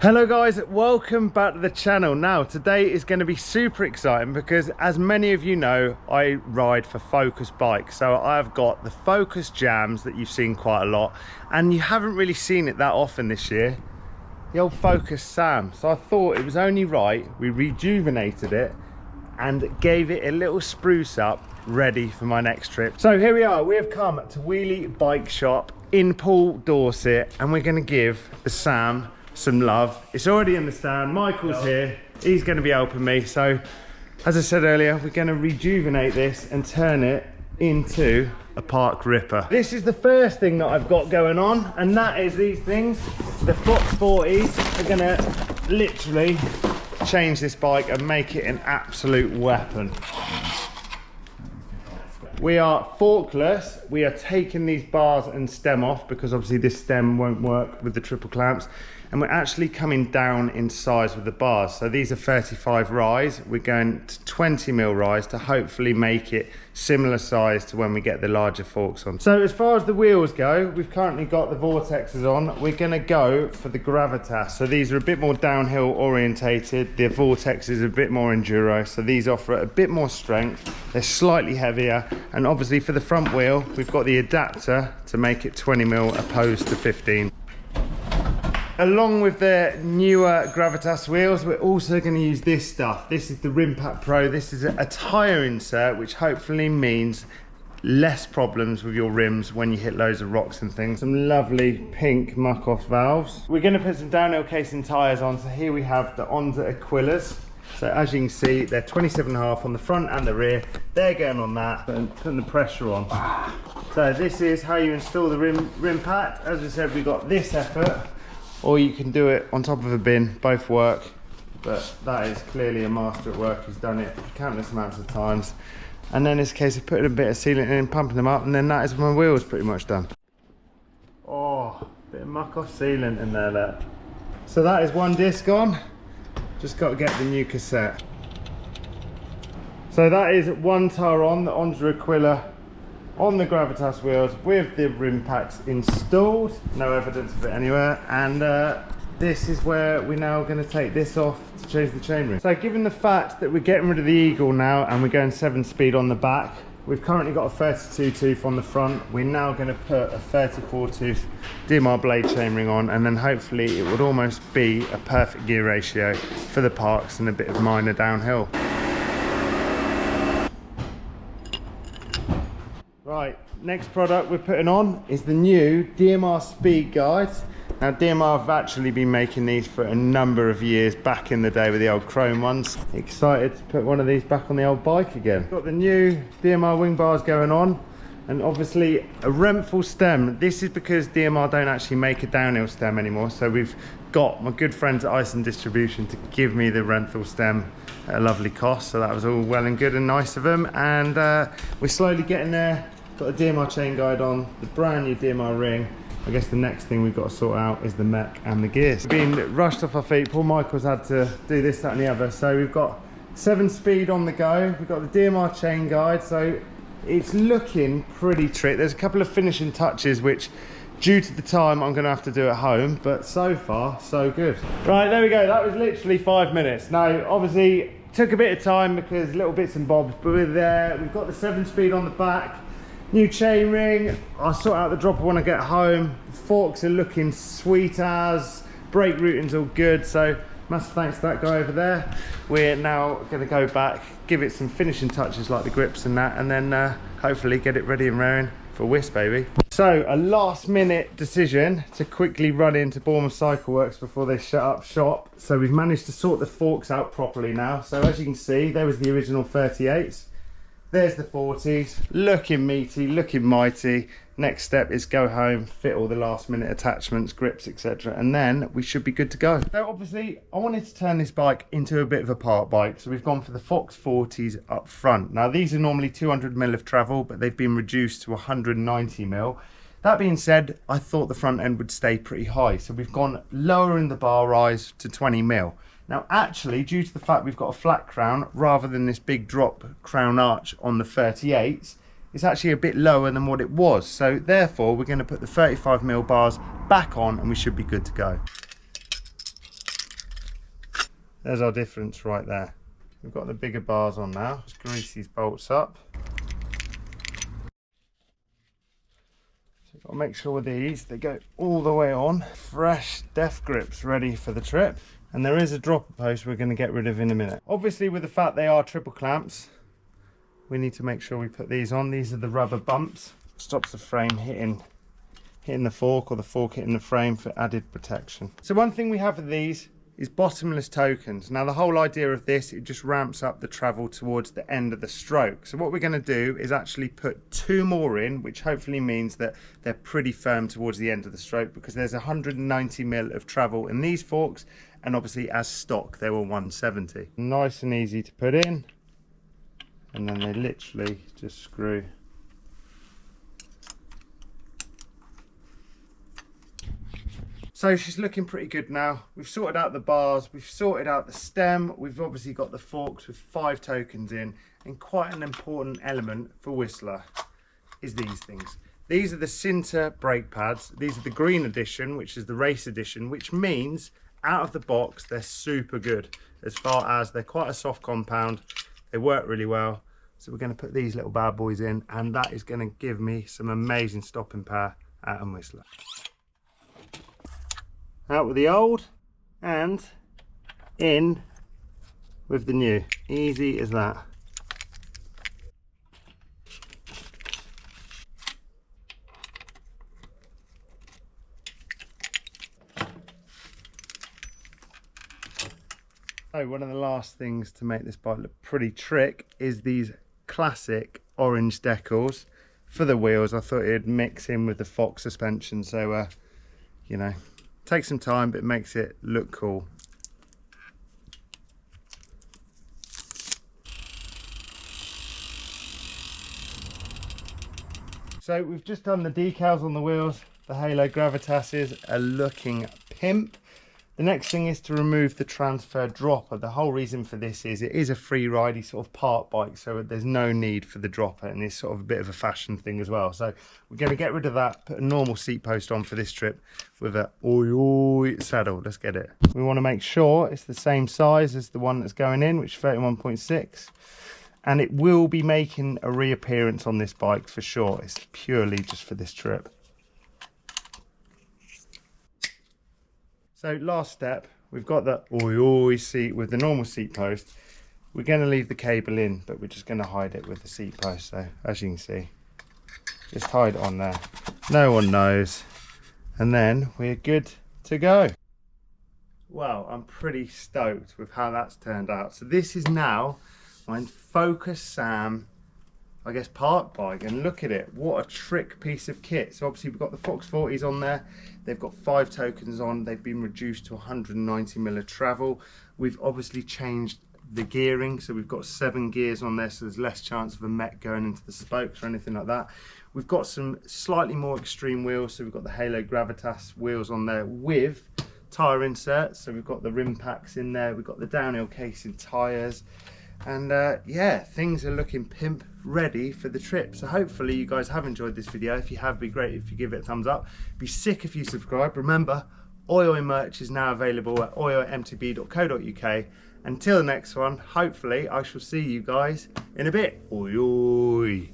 Hello guys, welcome back to the channel. Now today is going to be super exciting because, as many of you know, I ride for Focus bikes. So I've got the Focus Jams that you've seen quite a lot, and you haven't really seen it that often this year, the old Focus Sam. So I thought it was only right we rejuvenated it and gave it a little spruce up, ready for my next trip. So here we are, we have come to Wheeliebikeshop in Poole, Dorset, and we're going to give the Sam some love. It's already in the stand. Michael's here, he's going to be helping me. So as I said earlier, we're going to rejuvenate this and turn it into a park ripper. This is the first thing that I've got going on, and that is these things. The Fox 40s are going to literally change this bike and make it an absolute weapon. We are forkless. We are taking these bars and stem off because obviously this stem won't work with the triple clamps, and we're actually coming down in size with the bars. So these are 35 rise. We're going to 20 mil rise to hopefully make it similar size to when we get the larger forks on. So as far as the wheels go, we've currently got the Vortexes on. We're going to go for the Gravitas. So these are a bit more downhill orientated. The Vortex is a bit more enduro, so these offer a bit more strength. They're slightly heavier, and obviously for the front wheel we've got the adapter to make it 20 mil opposed to 15. Along with the newer Gravitas wheels, we're also going to use this stuff. This is the Rimpact Pro. This is a tyre insert, which hopefully means less problems with your rims when you hit loads of rocks and things. Some lovely pink muck-off valves. We're going to put some downhill casing tyres on. So here we have the Honda Aquilas. So as you can see, they're 27.5 on the front and the rear. They're going on that and putting the pressure on. So this is how you install the rim pack. As we said, we got this effort, or you can do it on top of a bin. Both work, but that is clearly a master at work. He's done it countless amounts of times. And then it's a case of putting a bit of sealant in, pumping them up, and then that is my wheels pretty much done. Oh, bit of muck off sealant in there, look. So that is one disc on. Just got to get the new cassette. So that is one tyre on, the Honda Aquila on the Gravitas wheels with the rim packs installed. No evidence of it anywhere. And this is where we're now going to take this off to change the chainring. So given the fact that we're getting rid of the Eagle now and we're going 7-speed on the back, we've currently got a 32 tooth on the front. We're now going to put a 34 tooth DMR blade chainring on, and then hopefully it would almost be a perfect gear ratio for the parks and a bit of minor downhill. Right, next product we're putting on is the new DMR speed guides. Now DMR have actually been making these for a number of years back in the day with the old chrome ones. Excited to put one of these back on the old bike again. Got the new DMR wing bars going on, and obviously a Renthal stem. This is because DMR don't actually make a downhill stem anymore, so we've got my good friends at Ison Distribution to give me the Renthal stem at a lovely cost. So that was all well and good and nice of them, and we're slowly getting there. Got a DMR chain guide on, the brand new DMR ring. I guess the next thing we've got to sort out is the mech and the gears. We've been rushed off our feet. Paul Michael's had to do this, that and the other. So we've got 7-speed on the go. We've got the DMR chain guide. So it's looking pretty trick. There's a couple of finishing touches which, due to the time, I'm going to have to do at home. But so far, so good. Right, there we go. That was literally 5 minutes. Now, obviously, took a bit of time because little bits and bobs. But we're there. We've got the 7-speed on the back. New chain ring. I'll sort out the dropper when I get home. Forks are looking sweet as. Brake routing's all good, so massive thanks to that guy over there. We're now going to go back, give it some finishing touches like the grips and that, and then hopefully get it ready and raring for Wisp, baby. So a last minute decision to quickly run into Bournemouth Cycleworks before they shut up shop. So we've managed to sort the forks out properly now. So as you can see, there was the original 38s. There's the 40s, looking meaty, looking mighty. Next step is go home, fit all the last minute attachments, grips, etc. And then we should be good to go. So obviously I wanted to turn this bike into a bit of a park bike. So we've gone for the Fox 40s up front. Now these are normally 200 mil of travel, but they've been reduced to 190 mil. That being said, I thought the front end would stay pretty high. So we've gone lower in the bar rise to 20 mil. Now actually, due to the fact we've got a flat crown rather than this big drop crown arch on the 38s, it's actually a bit lower than what it was. So therefore we're going to put the 35 mil bars back on and we should be good to go. There's our difference right there. We've got the bigger bars on now. Just grease these bolts up. So got to make sure with these they go all the way on. Fresh def grips ready for the trip. And there is a dropper post we're going to get rid of in a minute. Obviously, with the fact they are triple clamps, we need to make sure we put these on. These are the rubber bumps. Stops the frame hitting the fork, or the fork hitting the frame, for added protection. So one thing we have with these is bottomless tokens. Now the whole idea of this, it just ramps up the travel towards the end of the stroke. So what we're going to do is actually put 2 more in, which hopefully means that they're pretty firm towards the end of the stroke, because there's 190 mil of travel in these forks, and obviously as stock they were 170. Nice and easy to put in, and then they literally just screw. So she's looking pretty good now. We've sorted out the bars, we've sorted out the stem, we've obviously got the forks with 5 tokens in, and quite an important element for Whistler is these things. These are the Sinter brake pads. These are the green edition, which is the race edition, which means out of the box they're super good, as far as they're quite a soft compound, they work really well. So we're going to put these little bad boys in, and that is going to give me some amazing stopping power out of Whistler. Out with the old and in with the new. Easy as that. So one of the last things to make this bike look pretty trick is these classic orange decals for the wheels. I thought it'd mix in with the Fox suspension, so you know, takes some time, but it makes it look cool. So we've just done the decals on the wheels. The Halo Gravitases are looking pimp. The next thing is to remove the transfer dropper. The whole reason for this is it is a free ridey sort of park bike, so there's no need for the dropper, and it's sort of a bit of a fashion thing as well. So we're going to get rid of that, put a normal seat post on for this trip with a oi saddle. Let's get it. We want to make sure it's the same size as the one that's going in, which is 31.6. And it will be making a reappearance on this bike for sure. It's purely just for this trip. So last step, we've got the oi seat with the normal seat post. We're going to leave the cable in, but we're just going to hide it with the seat post. So as you can see, just hide it on there. No one knows. And then we're good to go. Well, I'm pretty stoked with how that's turned out. So this is now my Focus Sam, I guess, park bike, and look at it, what a trick piece of kit. So obviously we've got the Fox 40s on there, they've got 5 tokens on, they've been reduced to 190 mil of travel. We've obviously changed the gearing, so we've got 7 gears on there, so there's less chance of a mech going into the spokes or anything like that. We've got some slightly more extreme wheels, so we've got the Halo Gravitas wheels on there with tyre inserts, so we've got the rim packs in there, we've got the downhill casing tyres. And yeah, things are looking pimp ready for the trip. So hopefully you guys have enjoyed this video. If you have, it'd be great if you give it a thumbs up. Be sick if you subscribe. Remember, Oi merch is now available at oimtb.co.uk. Until the next one, hopefully I shall see you guys in a bit. Oi.